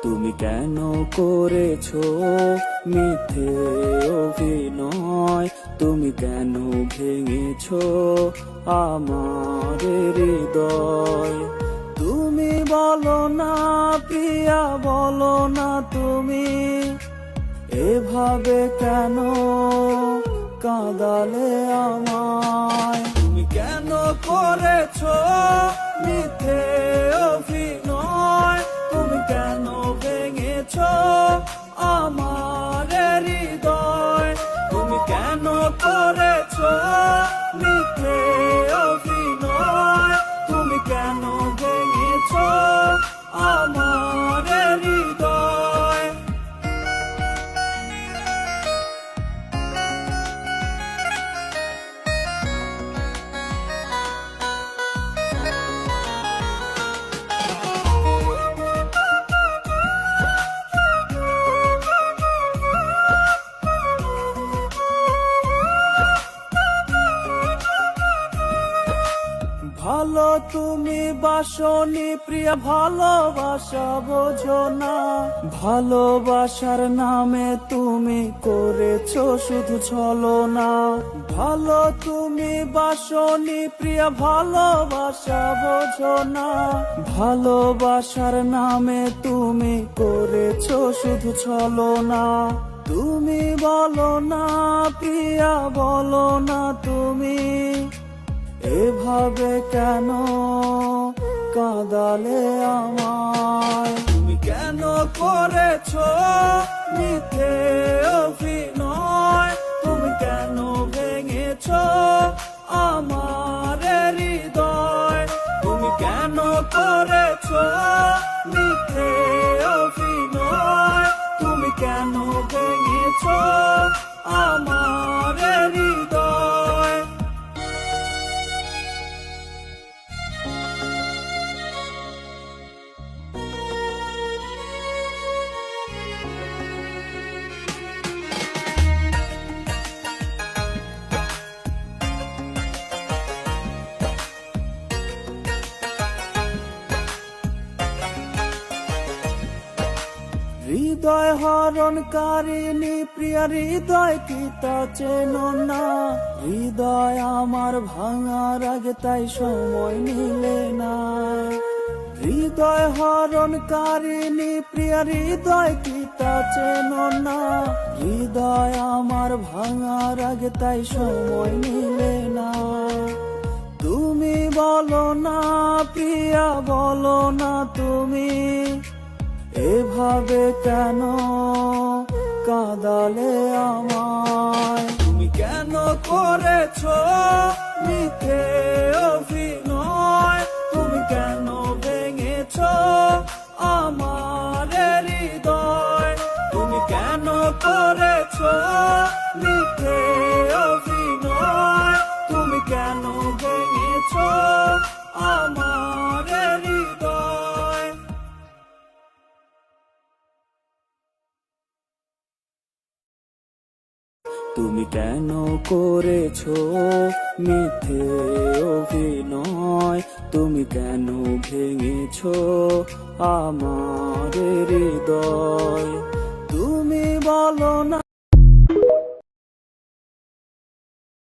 তুমি কেন করেছো মিথ্যে অভিনয়? তুমি কেন ভেঙেছো আমার হৃদয়? তুমি বলো না প্রিয়া, বলো না তুমি এভাবে কেন কাঁদালে আমায়? তুমি কেন করেছো মিথ্যে অভিনয়? তুমি কেন ভেঙেছো আমার হৃদয়? তুমি কেন করেছো মিথ্যে অভিনয়? তুমি কেন ভেঙেছো আমার হৃদয়? ভালো তুমি বাসনি প্রিয়া, ভালোবাসা বোঝো না। ভালোবাসার নামে তুমি করেছো শুধু ছলনা। ভালো তুমি বাসনি প্রিয়া, ভালোবাসা বোঝো না। ভালোবাসার নামে তুমি করেছো শুধু ছলনা। তুমি বলো না প্রিয়া, বলো না তুমি এভাবে কেন কাঁদালে আমায়? তুমি কেন করেছো মিথ্যে অভিনয়? তুমি কেন ভেঙেছো আমার হৃদয়? তুমি কেন করেছো মিথ্যে অভিনয়? তুমি কেন ভেঙেছো আমার হৃদয়? হৃদয় হরণকারিণী প্রিয়া, হৃদয় কি তা চেনো না? হৃদয় আমার ভাঙার আগে তাই সময় নিলে না। হৃদয় হরণকারিণী প্রিয়া, হৃদয় কি তা চেনো না? হৃদয় আমার ভাঙার আগে তাই সময় নিলে না। তুমি বলো না প্রিয়া, বলো না তুমি এভাবে কেন কাঁদালে আমায়? তুমি কেন করেছো মিথ্যে অভিনয়? তুমি কেন ভেঙেছো আমার হৃদয়? তুমি কেন করেছো মিথ্যে অভিনয়? তুমি কেন ভেঙেছো আমার হৃদয়? তুমি কেন করেছো মিথ্যে অভিনয়? তুমি কেন ভেঙেছো আমার হৃদয়? তুমি বলো না